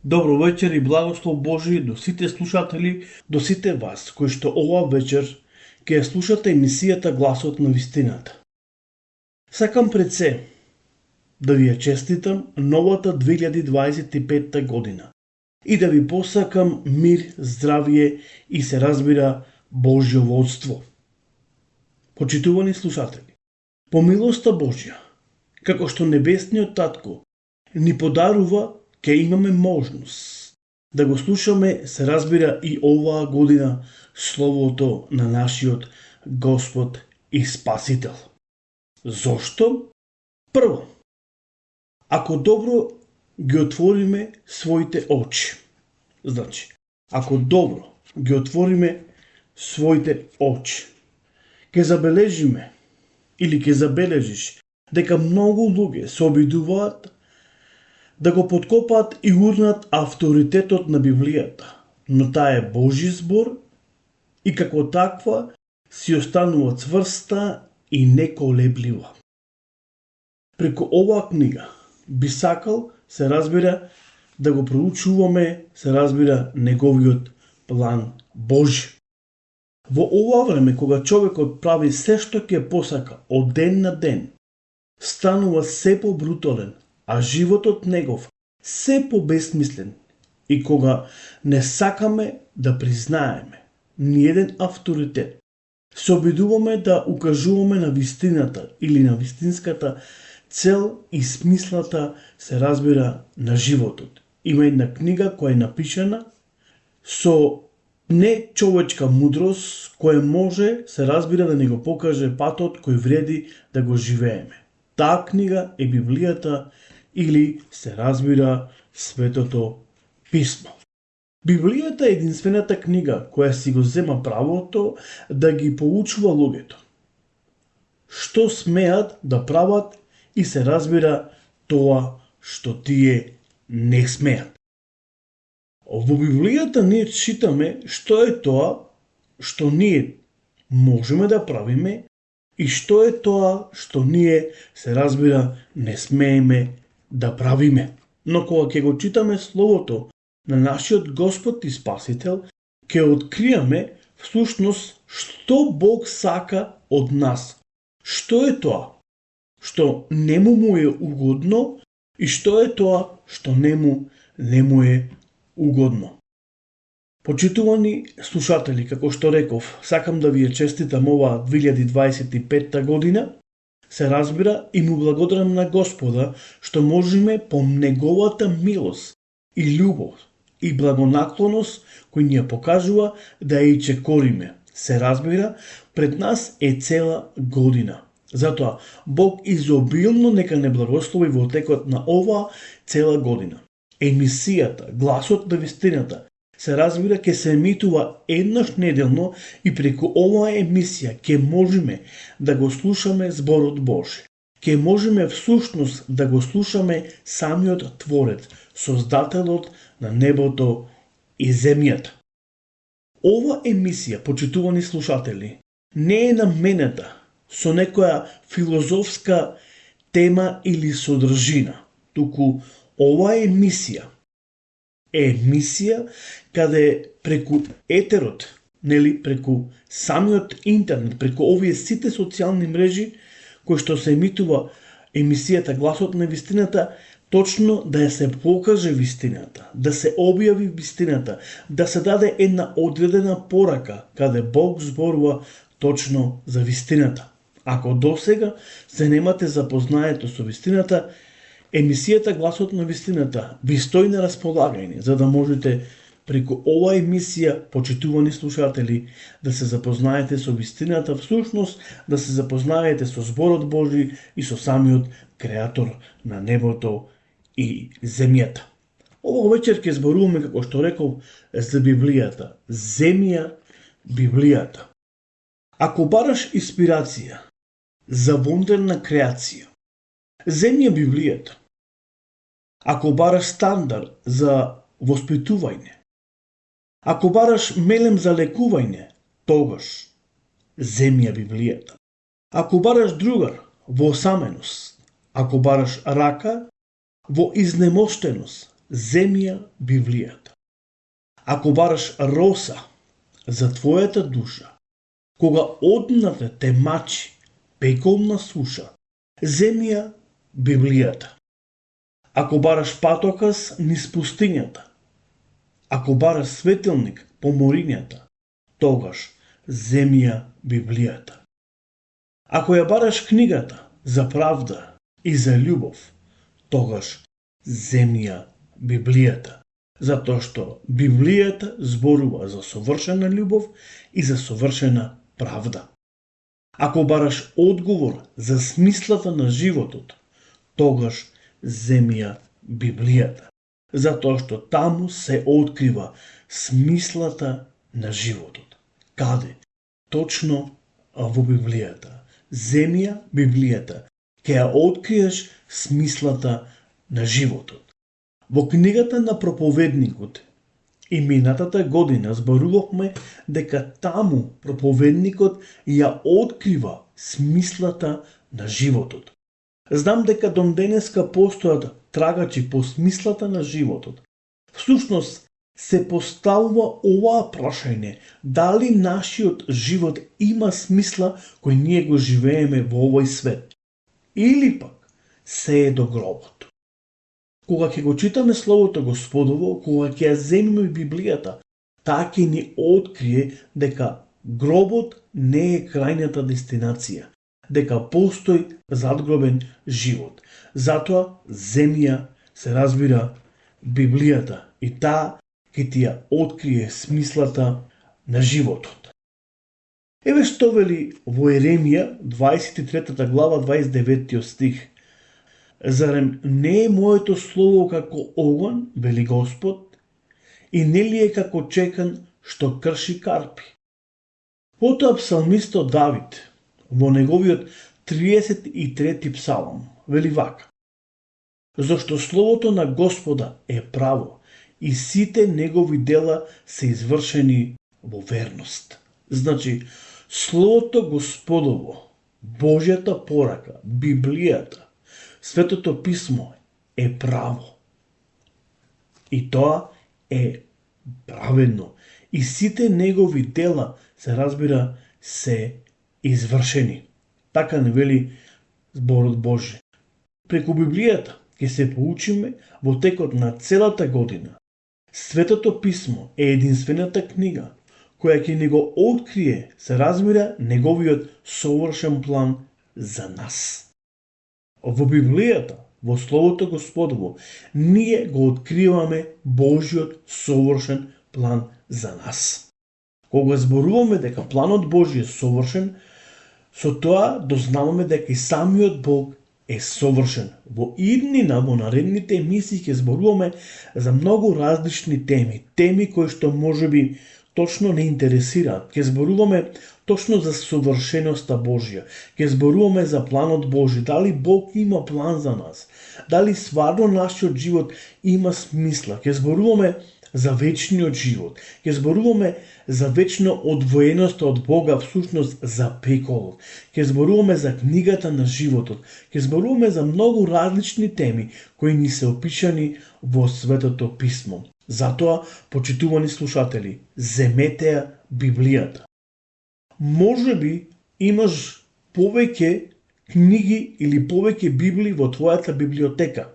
Добро вечер и благослов Божи до сите слушатели, до сите вас, кои што ова вечер ќе ја слушате емисијата Гласот на вистината. Сакам пред се да ви ја честитам новата 2025 година и да ви посакам мир, здравје и се разбира Божјо водство. Почитувани слушатели, по милоста Божја, како што Небесниот Татко ни подарува, ќе имаме можност да го слушаме, се разбира и оваа година, Словото на нашиот Господ и Спасител. Зошто? Прво, ако добро ги отвориме своите очи. Значи, ако добро ги отвориме своите очи, ќе забележиме или ќе забележиш дека многу луѓе се обидуваат да го подкопаат и урнат авторитетот на Библијата, но таа е Божи збор и како таква си останува цврста и неколеблива. Преку оваа книга би сакал, се разбира, да го проучуваме, се разбира, неговиот план Божи. Во ова време, кога човекот прави се што ќе посака од ден на ден, станува се побрутален, а животот негов се побесмислен, и кога не сакаме да признаеме ниеден авторитет, се обидуваме да укажуваме на вистината или на вистинската цел и смислата, се разбира, на животот. Има една книга која е напишана со нечовечка мудрост, која може, се разбира, да ни го покаже патот кој вреди да го живееме. Таа книга е Библијата или, се разбира, Светото писмо. Библијата е единствената книга која си го зема правото да ги поучува луѓето што смеат да прават и, се разбира, тоа што тие не смеат. Во Библијата ние читаме што е тоа што ние можеме да правиме и што е тоа што ние, се разбира, не смееме да правиме. Но кога ќе го читаме Словото на нашиот Господ и Спасител, ќе откриеме всушност што Бог сака од нас. Што е тоа што нему му е угодно и што е тоа што нему не му е угодно. Почитувани слушатели, како што реков, сакам да ви ја честитам оваа 2025 година. Се разбира и му благодарам на Господа што можеме по неговата милост и љубов и благонаклоност кој ни ја покажува да ја и чекориме. Се разбира, пред нас е цела година. Затоа Бог изобилно нека не благослови во текот на оваа цела година. Емисијата Гласот на вистината, се разбира, ќе се емитува еднаш неделно и преку оваа емисија ќе можеме да го слушаме зборот Божи. Ќе можеме всушност да го слушаме самиот Творец, Создателот на небото и земјата. Ова емисија, почитувани слушатели, не е наменета со некоја филозофска тема или содржина, туку ова емисија е емисија каде преку етерот, преку самиот интернет, преку овие сите социјални мрежи кои што се емитува емисијата Гласот на вистината, точно да ја се покаже вистината, да се објави вистината, да се даде една одредена порака каде Бог зборува точно за вистината. Ако досега се немате запознаето со вистината, емисијата Гласот на вистината ви стои на располагање за да можете преку оваа емисија, почитувани слушатели, да се запознаете со вистината, всушност да се запознаете со зборот Божи и со самиот Креатор на небото и земјата. Овој вечер ќе зборуваме, како што реков, за Библијата. Земја Библијата. Ако бараш инспирација за вондерна креација, земја Библијата. Ако бараш стандард за воспитување, ако бараш мелем за лекување, тогаш земја Библијата. Ако бараш другар во осаменост, ако бараш рака во изнемоштеност, земи ја Библијата. Ако бараш роса за твојата душа, кога однатре те мачи пеколна суша, земи ја Библијата. Ако бараш патокас низ пустињата, ако бараш светилник по морињата, тогаш земи ја Библијата. Ако ја бараш книгата за правда и за љубов, тогаш земи ја Библијата, затоа што Библијата зборува за совршена љубов и за совршена правда. Ако бараш одговор за смислата на животот, тогаш земи ја Библијата, затоа што таму се открива смислата на животот. Каде? Точно во Библијата. Земи ја Библијата, ке ја откриеш смислата на животот. Во книгата на проповедникот и минатата година зборувавме дека таму проповедникот ја открива смислата на животот. Знам дека до денеска постојат трагачи по смислата на животот. Всушност се поставува оваа прашање: дали нашиот живот има смисла кој ние го живееме во овој свет? Или пак се е до гробот? Кога ќе го читаме Словото Господово, кога ќе ја земиме Библијата, таа ќе ни открие дека гробот не е крајната дестинација, дека постои задгробен живот. Затоа земја се разбира Библијата и таа ќе ти ја открие смислата на животот. Еве што вели во Еремија 23 глава 29 стих. Зарем не е моето слово како оган, вели Господ, и не ли е како чекан што крши карпи? Потоа псалмистот Давид во неговиот 33 псалм вели вака: зашто словото на Господа е право и сите негови дела се извршени во верност. Значи, Словото Господово, Божјата порака, Библијата, Светото писмо е право. И тоа е праведно. И сите негови дела, се разбира, се извршени. Така не вели зборот Божи. Преку Библијата ќе се поучиме во текот на целата година. Светото писмо е единствената книга која ќе ни го открие, се разбира, неговиот совршен план за нас. Во Библијата, во Словото Господово, ние го откриваме Божјиот совршен план за нас. Кога зборуваме дека планот Божји е совршен, со тоа дознаваме дека и самиот Бог е совршен. Во иднина, во наредните емисии ќе зборуваме за многу различни теми, теми кои што можеби точно не интересираат. Ќе зборуваме точно за совршеноста Божја. Ќе зборуваме за планот Божи. Дали Бог има план за нас? Дали стварно нашиот живот има смисла? Ќе зборуваме за вечниот живот. Ќе зборуваме за вечно одвоеноста од Бога, всушност за пеколот. Ќе зборуваме за книгата на животот. Ќе зборуваме за многу различни теми кои ни се опишани во Светото писмо. Затоа, почитувани слушатели, земете ја Библијата. Може би имаш повеќе книги или повеќе Библии во твојата библиотека,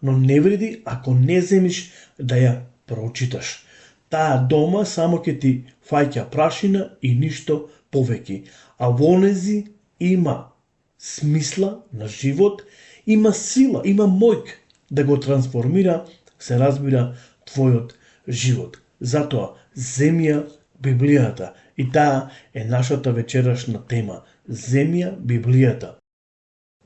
но не вреди ако не земиш да ја прочиташ. Таа дома само ќе ти фаќа прашина и ништо повеќе, а во нези има смисла на живот, има сила, има моќ да го трансформира, се разбира, твојот живот. Затоа земи ја Библијата и таа е нашата вечерашна тема. Земи ја Библијата.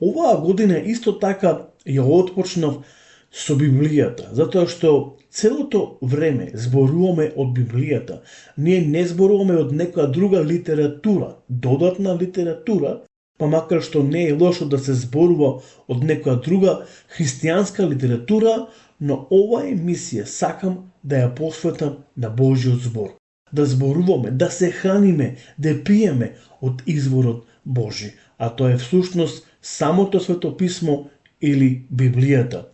Оваа година исто така ја отпочнав со Библијата, затоа што целото време зборуваме од Библијата. Ние не зборуваме од некоја друга литература, додатна литература, па макар што не е лошо да се зборува од некоја друга христијанска литература, но ова емисија сакам да ја посветам на Божјиот збор. Да зборуваме, да се храниме, да пиеме од изворот Божи, а тоа е всушност самото Свето писмо или Библијата.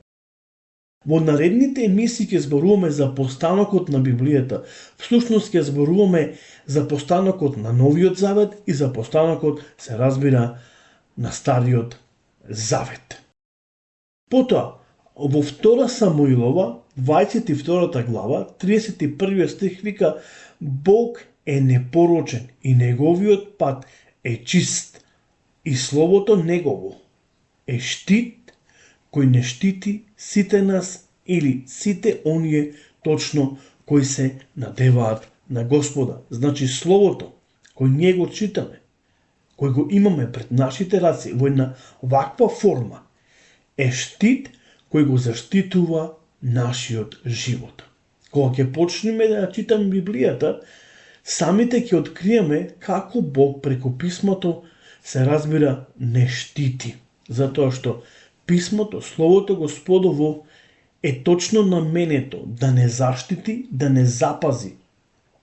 Во наредните емисии ќе зборуваме за постанокот на Библијата. Всушност ќе зборуваме за постанокот на Новиот Завет и за постанокот, се разбира, на Стариот Завет. Потоа, во 2 Самуилова, 22 глава, 31 стих вика: Бог е непорочен и неговиот пат е чист и словото негово е штит кој не штити сите нас или сите оние точно кои се надеваат на Господа. Значи словото кој ние го читаме, кој го имаме пред нашите раце во една ваква форма, е штит кој го заштитува нашиот живот. Кога ќе почнеме да читаме Библијата, самите ќе откриеме како Бог преку писмото, се разбира, не штити. Затоа што писмото, Словото Господово е точно наменето да не заштити, да не запази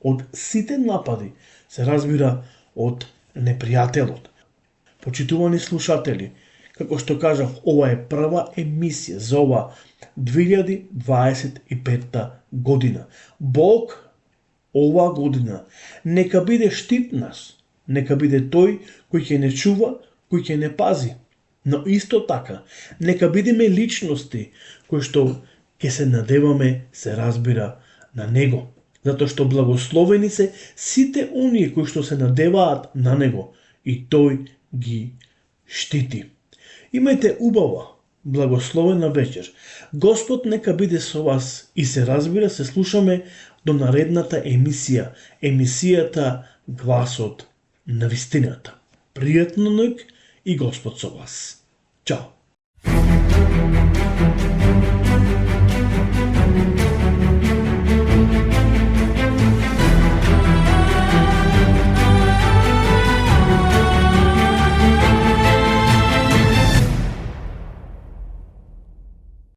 од сите напади, се разбира, од непријателот. Почитувани слушатели, како што кажав, ова е прва емисија за ова 2025 година. Бог ова година нека биде штит нас, нека биде тој кој ќе не чува, кој ќе не пази. Но исто така, нека бидеме личности кои што ќе се надеваме, се разбира, на Него. Затоа што благословени се сите оние кои што се надеваат на Него и Тој ги штити. Имајте убава, благословена вечер. Господ нека биде со вас и се разбира, се слушаме до наредната емисија, емисијата Гласот на вистината. Пријатна ноќ и Господ со вас. Чао!